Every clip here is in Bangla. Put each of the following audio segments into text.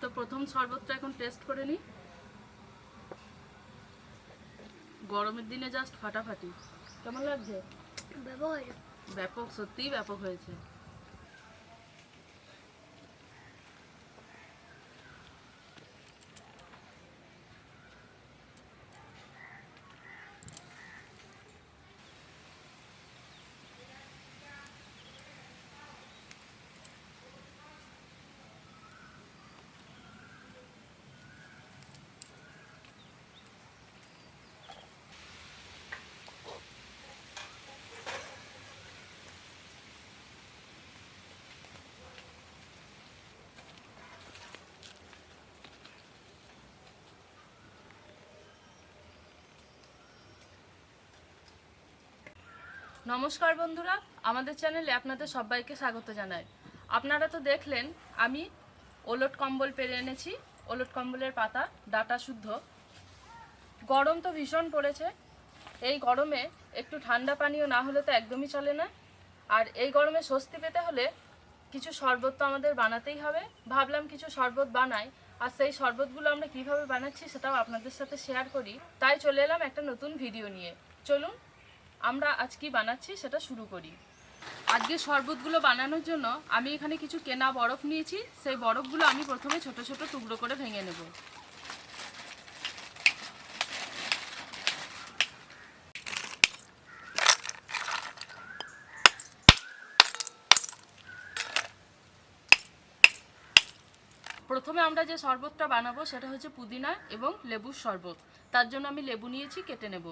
তো প্রথম শরবতটা এখন টেস্ট করে নিই। গরমের দিনে জাস্ট ফাটাফাটি। কেমন লাগছে? ব্যাপক, সত্যিই ব্যাপক হয়েছে। নমস্কার বন্ধুরা, আমাদের চ্যানেলে আপনাদের সবাইকে স্বাগত জানাই। আপনারা তো দেখলেন আমি ওলট কম্বল পেরে এনেছি, ওলট কম্বলের পাতা ডাটা শুদ্ধ। গরম তো ভীষণ পড়েছে, এই গরমে একটু ঠান্ডা পানীয় না হলে তো একদমই চলে না। আর এই গরমে স্বস্তি পেতে হলে কিছু শরবত তো আমাদের বানাতেই হবে। ভাবলাম কিছু শরবত বানাই, আর সেই শরবতগুলো আমরা কিভাবে বানাচ্ছি সেটাও আপনাদের সাথে শেয়ার করি। তাই চলে এলাম একটা নতুন ভিডিও নিয়ে। চলুন আমরা আজ কি বানাচ্ছি সেটা শুরু করি। আজকে শরবতগুলো বানানোর জন্য আমি এখানে কিছু কেনা বরফ নিয়েছি। সেই বরফগুলো আমি প্রথমে ছোট ছোট টুকরো করে ভেঙে নেব। প্রথমে আমরা যে শরবতটা বানাবো সেটা হচ্ছে পুদিনা এবং লেবুর শরবত। তার জন্য আমি লেবু নিয়েছি, কেটে নেব।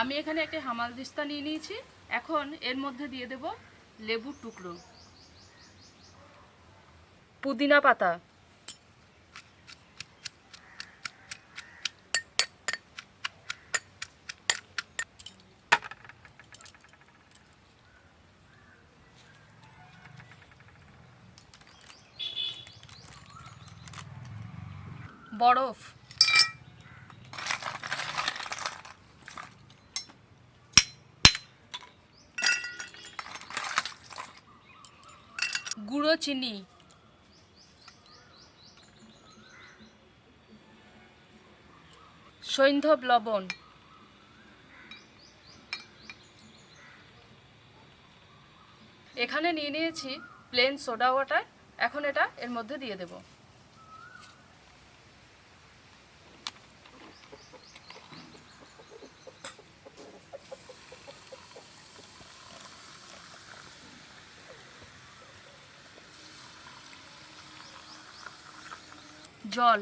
আমি এখানে একটা হামালদিস্তা নিয়ে নিয়েছি। এখন এর মধ্যে দিয়ে দেব লেবুর টুকরো, পুদিনা পাতা, বরফ, গুঁড়ো চিনি, সৈন্ধব লবণ, এখানে নিয়ে নিয়েছি প্লেন সোডা ওয়াটার। এখন এটা এর মধ্যে দিয়ে দেব। জল,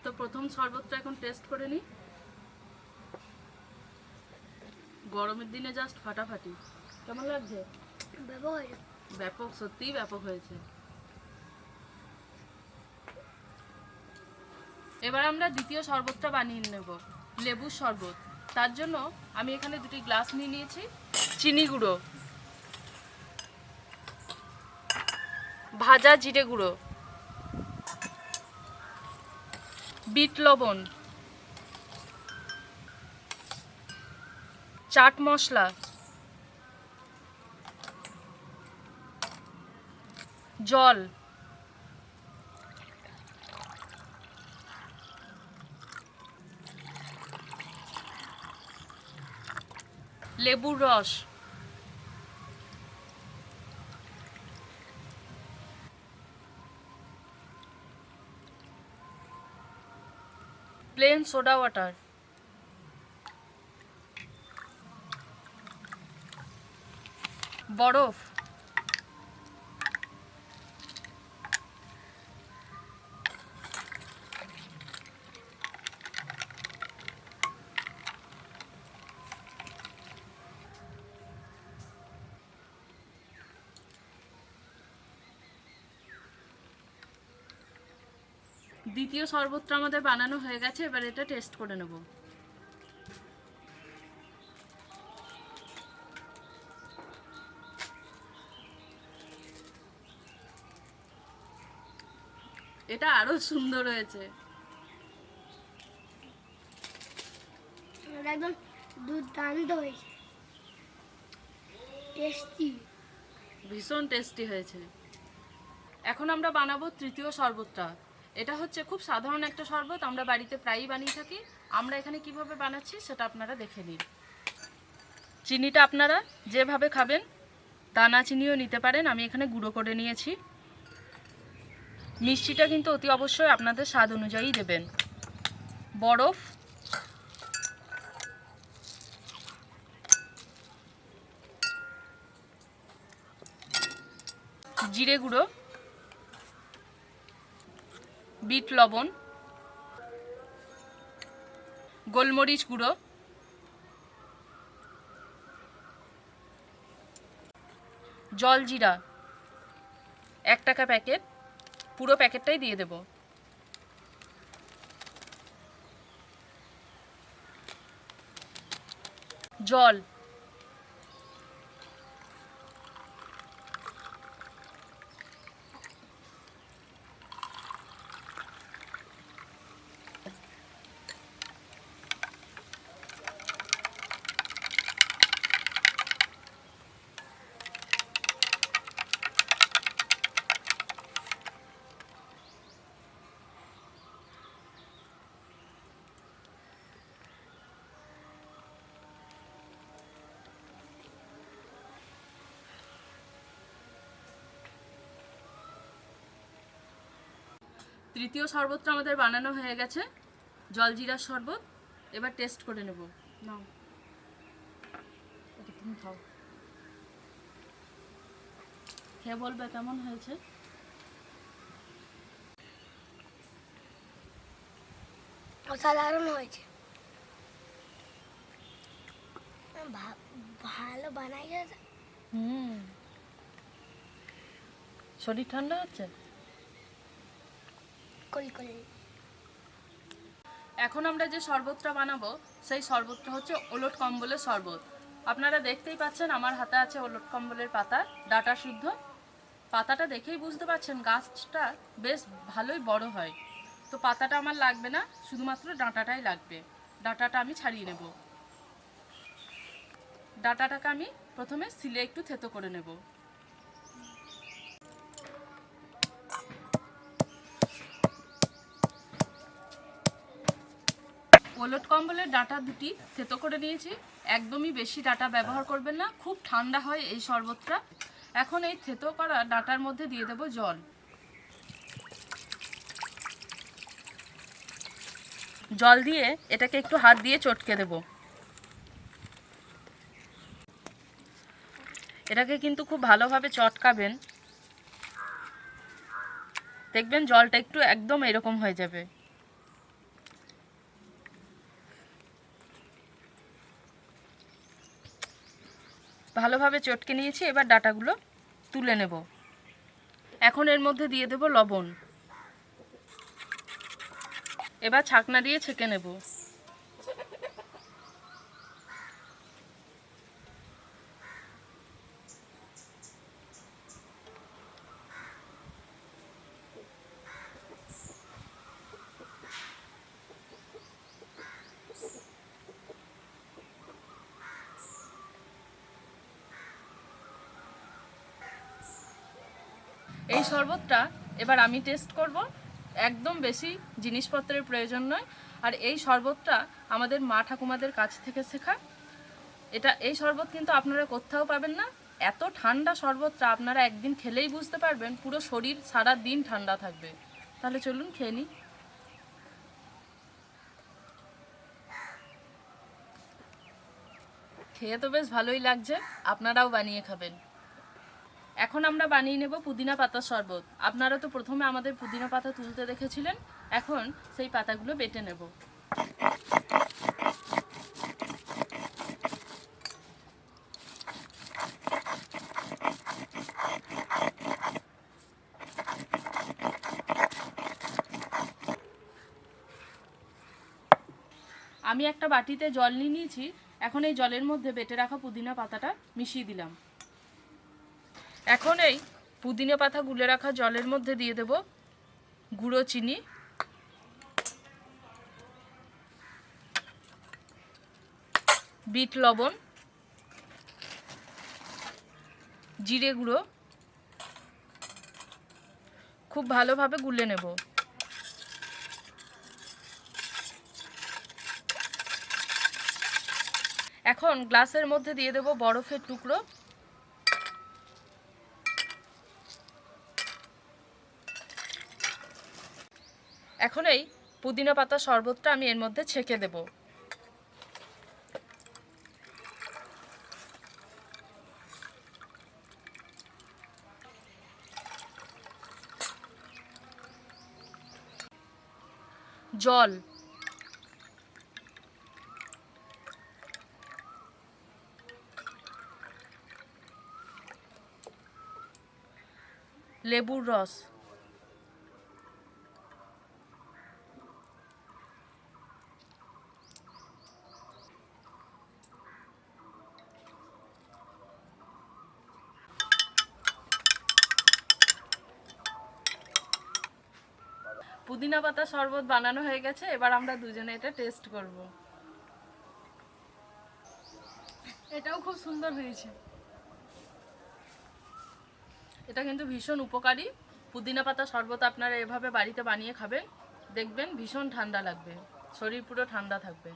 তো প্রথম শরবতটা এখন টেস্ট করে নিই। গরমের দিনে জাস্ট ফাটাফাটি। কেমন লাগছে? ব্যাপক, সত্যিই ব্যাপক হয়েছে। এবার আমরা দ্বিতীয় শরবতটা বানিয়ে নেব, লেবুর শরবত। তার জন্য আমি এখানে দুটি গ্লাস নিয়ে নিয়েছি। চিনি গুঁড়ো, ভাজা জিরে গুঁড়ো, বিট লবণ, চাট মশলা, জল, লেবুর রস, প্লেন সোডা ওয়াটার, বরফ, দ্বিতীয় শরবতটা আমাদের বানানো হয়ে গেছে, এবার এটা টেস্ট করে নেব। এটা আরো সুন্দর হয়েছে, একদম দুর্দান্ত হয়েছে, টেস্টি, ভীষণ টেস্টি হয়েছে। এখন আমরা বানাবো তৃতীয় শরবতটা। এটা হচ্ছে খুব সাধারণ একটা শরবত, আমরা বাড়িতে প্রায়ই বানিয়ে থাকি। আমরা এখানে কিভাবে বানাচ্ছি সেটা আপনারা দেখে নিন। চিনিটা আপনারা যেভাবে খাবেন, দানা চিনিও নিতে পারেন, আমি এখানে গুঁড়ো করে নিয়েছি। মিষ্টিটা কিন্তু অতি অবশ্যই আপনাদের স্বাদ অনুযায়ী দেবেন। বরফ, জিরে গুঁড়ো, বিট লবণ, গোলমরিচ গুঁড়ো, জলজিরা 1 টাকা প্যাকেট, পুরো প্যাকেটটাই দিয়ে দেব। জল, তৃতীয় শরবতটা আমাদের বানানো হয়ে গেছে, জলজিরার শরবত। এবার টেস্ট করে নেব। নাও, এটা তুমি খাও, খেয়ে বলবে কেমন হয়েছে। অসাধারণ হয়েছে, ভালো বানাই গেছে। শরীর ঠান্ডা হচ্ছে। এখন আমরা যে শরবতটা বানাবো সেই শরবতটা হচ্ছে ওলট কম্বলের শরবত। আপনারা দেখতেই পাচ্ছেন আমার হাতে আছে ওলট কম্বলের পাতা, ডাটা শুদ্ধ। পাতাটা দেখেই বুঝতে পারছেন গাছটা বেশ ভালোই বড় হয়। তো পাতাটা আমার লাগবে না, শুধুমাত্র ডাঁটাটাই লাগবে। ডাঁটাটা আমি ছাড়িয়ে নেব। ডাঁটাটাকে আমি প্রথমে সিলে একটু থেতো করে নেব। ওলট কম্বলের ডাঁটা দুটি থেতো করে নিয়েছি। একদমই বেশি ডাঁটা ব্যবহার করবেন না, খুব ঠান্ডা হয় এই শরবতটা। এখন এই থেতো করা ডাঁটার মধ্যে দিয়ে দেব জল। জল দিয়ে এটাকে একটু হাত দিয়ে চটকে দেব। এটাকে কিন্তু খুব ভালোভাবে চটকাবেন, দেখবেন জলটা একটু একদম এরকম হয়ে যাবে। ভালোভাবে চটকে নিয়েছি, এবার ডাঁটাগুলো তুলে নেব। এখন এর মধ্যে দিয়ে দেব লবণ। এবার ছাকনা দিয়ে ছেঁকে নেব। এই শরবতটা এবার আমি টেস্ট করব। একদম বেশি জিনিসপত্রের প্রয়োজন নয়, আর এই শরবতটা আমাদের মা ঠাকুমাদের কাছ থেকে শেখা। এই শরবত কিন্তু আপনারা কোথাও পাবেন না। এত ঠান্ডা শরবতটা আপনারা একদিন খেলেই বুঝতে পারবেন, পুরো শরীর সারা দিন ঠান্ডা থাকবে। তাহলে চলুন খেয়ে নিই। খেয়ে তো বেশ ভালোই লাগছে, আপনারাও বানিয়ে খাবেন। এখন আমরা বানিয়ে নেব পুদিনা পাতার শরবত। আপনারা তো প্রথমে আমাদের পুদিনা পাতা তুলতে দেখেছিলেন, এখন সেই পাতাগুলো বেটে নেব। আমি একটা বাটিতে জল নিয়ে নিয়েছি। এখন এই জলের মধ্যে বেটে রাখা পুদিনা পাতাটা মিশিয়ে দিলাম। এখন এই পুদিনা পাতা গুলে রাখা জলের মধ্যে দিয়ে দেব গুঁড়ো চিনি, বিট লবণ, জিরে গুঁড়ো, খুব ভালোভাবে গুলে নেব। এখন গ্লাসের মধ্যে দিয়ে দেব বরফের টুকরো। এখন এই পুদিনা পাতা শরবতটা আমি এর মধ্যে ছেঁকে দেব। জল, লেবুর রস, পুদিনা পাতা শরবত বানানো হয়ে গেছে। এবার আমরা দুজনে এটা টেস্ট করব। এটাও খুব সুন্দর হয়েছে। এটা কিন্তু ভীষণ উপকারী। পুদিনা পাতা শরবত আপনারা এভাবে বাড়িতে বানিয়ে খাবেন, দেখবেন ভীষণ ঠান্ডা লাগবে, শরীর পুরো ঠান্ডা থাকবে।